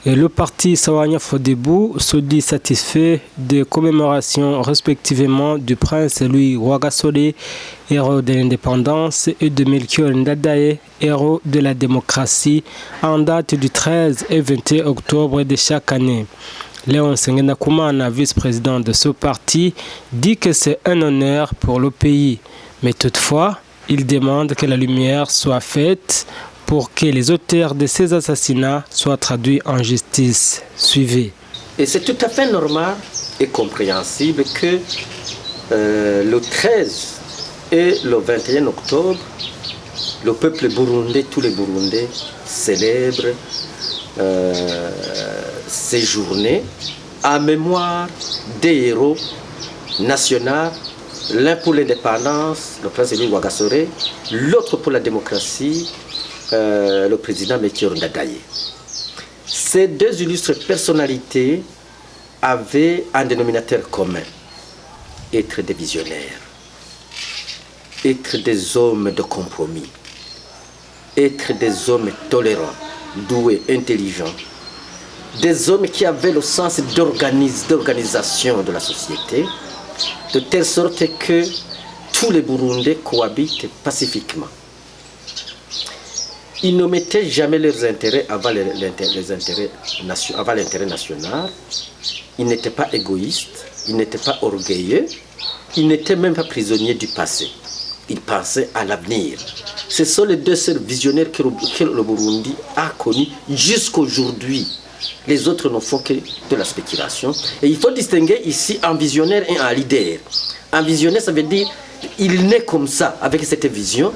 Et le parti Sawanya Frodebo se dit satisfait des commémorations respectivement du prince Louis Rwagasore, héros de l'indépendance, et de Melchior Ndadaye, héros de la démocratie, en date du 13 et 21 octobre de chaque année. Léon Sengenakumana, vice-président de ce parti, dit que c'est un honneur pour le pays. Mais toutefois, il demande que la lumière soit faite pour que les auteurs de ces assassinats soient traduits en justice. Suivez. Et c'est tout à fait normal et compréhensible que le 13 et le 21 octobre, le peuple burundais, tous les Burundais, célèbrent ces journées en mémoire des héros nationaux, l'un pour l'indépendance, le prince Louis Rwagasore, l'autre pour la démocratie, le président Melchior Ndadaye. Ces deux illustres personnalités avaient un dénominateur commun: être des visionnaires, être des hommes de compromis, être des hommes tolérants, doués, intelligents, des hommes qui avaient le sens d'organisation de la société, de telle sorte que tous les Burundais cohabitent pacifiquement. Ils ne mettaient jamais leurs intérêts avant l'intérêt national. Ils n'étaient pas égoïstes, ils n'étaient pas orgueilleux, ils n'étaient même pas prisonniers du passé. Ils pensaient à l'avenir. Ce sont les deux seuls visionnaires que le Burundi a connus jusqu'aujourd'hui. Les autres ne font que de la spéculation. Et il faut distinguer ici un visionnaire et un leader. Un visionnaire, ça veut dire il naît comme ça, avec cette vision.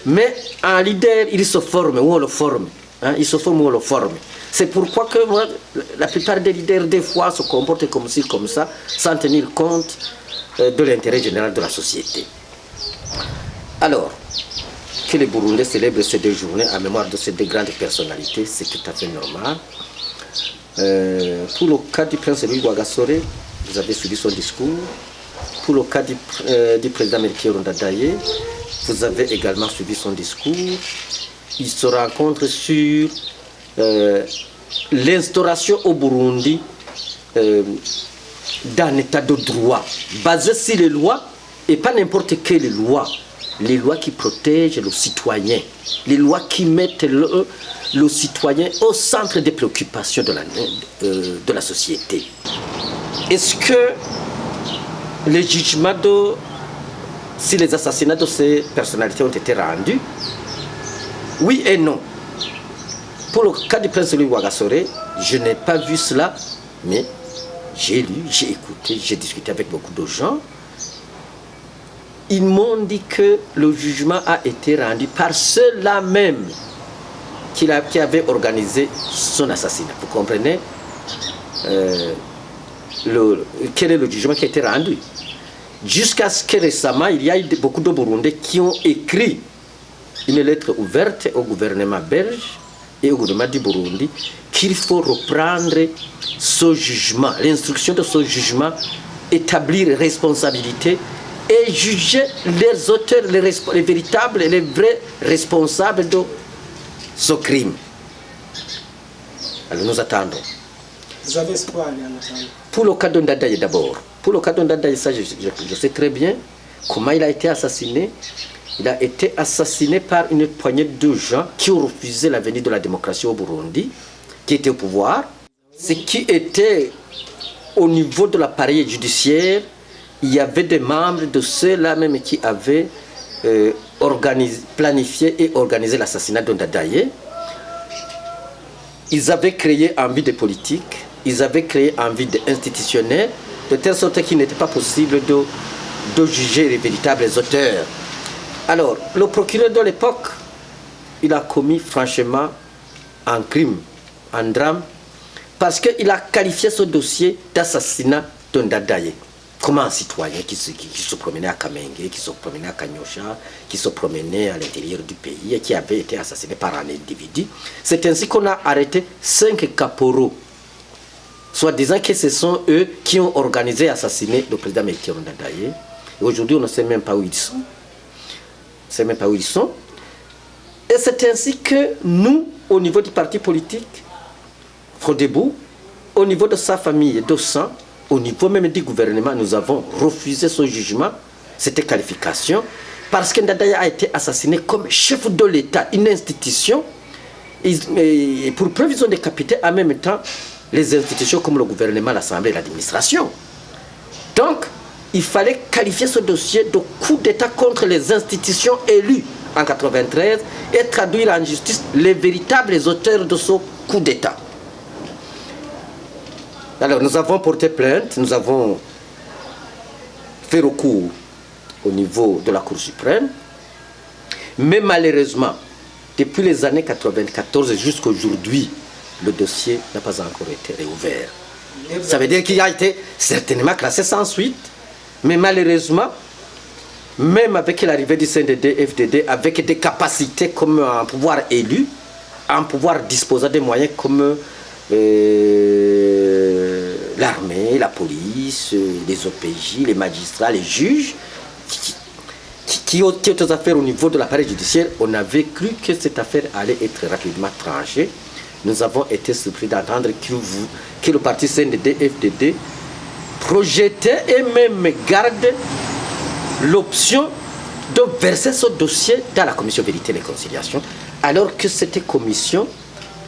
Mais un leader, il se forme ou on le forme. Il se forme ou on le forme. C'est pourquoi que la plupart des leaders, des fois, se comportent comme ci, comme ça, sans tenir compte de l'intérêt général de la société. Alors, que les Burundais célèbrent ces deux journées en mémoire de ces deux grandes personnalités, c'est tout à fait normal. Pour le cas du prince Louis Rwagasore, vous avez suivi son discours. Pour le cas du président Melchior Ndadaye, vous avez également suivi son discours. Il se rencontre sur l'instauration au Burundi d'un état de droit basé sur les lois, et pas n'importe quelle loi. Les lois qui protègent le citoyen, les lois qui mettent le citoyen au centre des préoccupations de la société. Est-ce que les jugements si les assassinats de ces personnalités ont été rendus? Oui et non. Pour le cas du prince Louis Rwagasore, je n'ai pas vu cela, mais j'ai lu, j'ai écouté, j'ai discuté avec beaucoup de gens. Ils m'ont dit que le jugement a été rendu par ceux-là même qui avaient organisé son assassinat. Vous comprenez quel est le jugement qui a été rendu? Jusqu'à ce que récemment, il y a eu beaucoup de Burundais qui ont écrit une lettre ouverte au gouvernement belge et au gouvernement du Burundi qu'il faut reprendre ce jugement, l'instruction de ce jugement, établir responsabilité et juger les auteurs, les véritables et les vrais responsables de ce crime. Alors nous attendons. Vous avez espoir, Léon? Pour le cas de Ndadaye d'abord. Pour le cas de Ndadaye, ça je sais très bien comment il a été assassiné. Il a été assassiné par une poignée de gens qui ont refusé la venue de la démocratie au Burundi, qui étaient au pouvoir. Ce qui était au niveau de l'appareil judiciaire, il y avait des membres de ceux-là même qui avaient planifié et organisé l'assassinat de Ndadaye. Ils avaient créé un vide politique, ils avaient créé un vide institutionnel, de telle sorte qu'il n'était pas possible de juger les véritables auteurs. Alors, le procureur de l'époque, il a commis franchement un crime, un drame, parce qu'il a qualifié ce dossier d'assassinat de Ndadaye. Comment un citoyen qui se promenait à Kamenge, qui se promenait à Kanyosha, qui se promenait à l'intérieur du pays et qui avait été assassiné par un individu. C'est ainsi qu'on a arrêté 5 caporaux, soit disant que ce sont eux qui ont organisé et assassiné le président Melchior Ndadaye. Et aujourd'hui, on ne sait même pas où ils sont. On ne sait même pas où ils sont. Et c'est ainsi que nous, au niveau du parti politique, Frodebou, au niveau de sa famille et de sang, au niveau même du gouvernement, nous avons refusé son jugement, cette qualification, parce que Ndadaye a été assassiné comme chef de l'État, une institution. Et pour preuve, ils ont décapité en même temps les institutions comme le gouvernement, l'Assemblée et l'administration. Donc, il fallait qualifier ce dossier de coup d'État contre les institutions élues en 1993 et traduire en justice les véritables auteurs de ce coup d'État. Alors, nous avons porté plainte, nous avons fait recours au niveau de la Cour suprême, mais malheureusement, depuis les années 1994 jusqu'à aujourd'hui, le dossier n'a pas encore été réouvert. Ça veut dire qu'il a été certainement classé sans suite, mais malheureusement, même avec l'arrivée du CNDD-FDD, avec des capacités comme un pouvoir élu, un pouvoir disposant des moyens comme l'armée, la police, les OPJ, les magistrats, les juges, qui ont aux affaires au niveau de l'appareil judiciaire, on avait cru que cette affaire allait être rapidement tranchée. Nous avons été surpris d'entendre que le parti CNDD-FDD projetait et même garde l'option de verser ce dossier dans la commission vérité et réconciliation, alors que cette commission,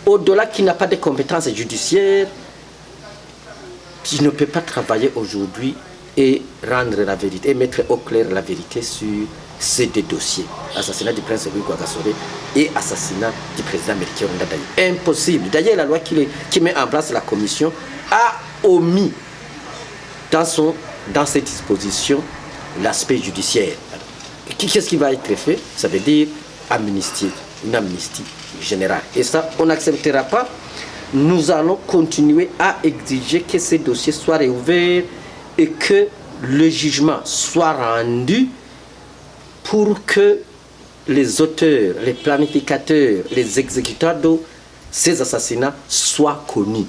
au-delà qui n'a pas de compétences judiciaires, qui ne peut pas travailler aujourd'hui et rendre la vérité, et mettre au clair la vérité sur ces deux dossiers, assassinat du prince Louis Rwagasore et assassinat du président Melchior Ndadaye. Impossible. D'ailleurs, la loi qui met en place la commission a omis dans ses dispositions l'aspect judiciaire. Qu'est-ce qui va être fait? Ça veut dire amnistie, une amnistie générale. Et ça, on n'acceptera pas. Nous allons continuer à exiger que ces dossiers soient réouverts et que le jugement soit rendu pour que les auteurs, les planificateurs, les exécuteurs de ces assassinats soient connus.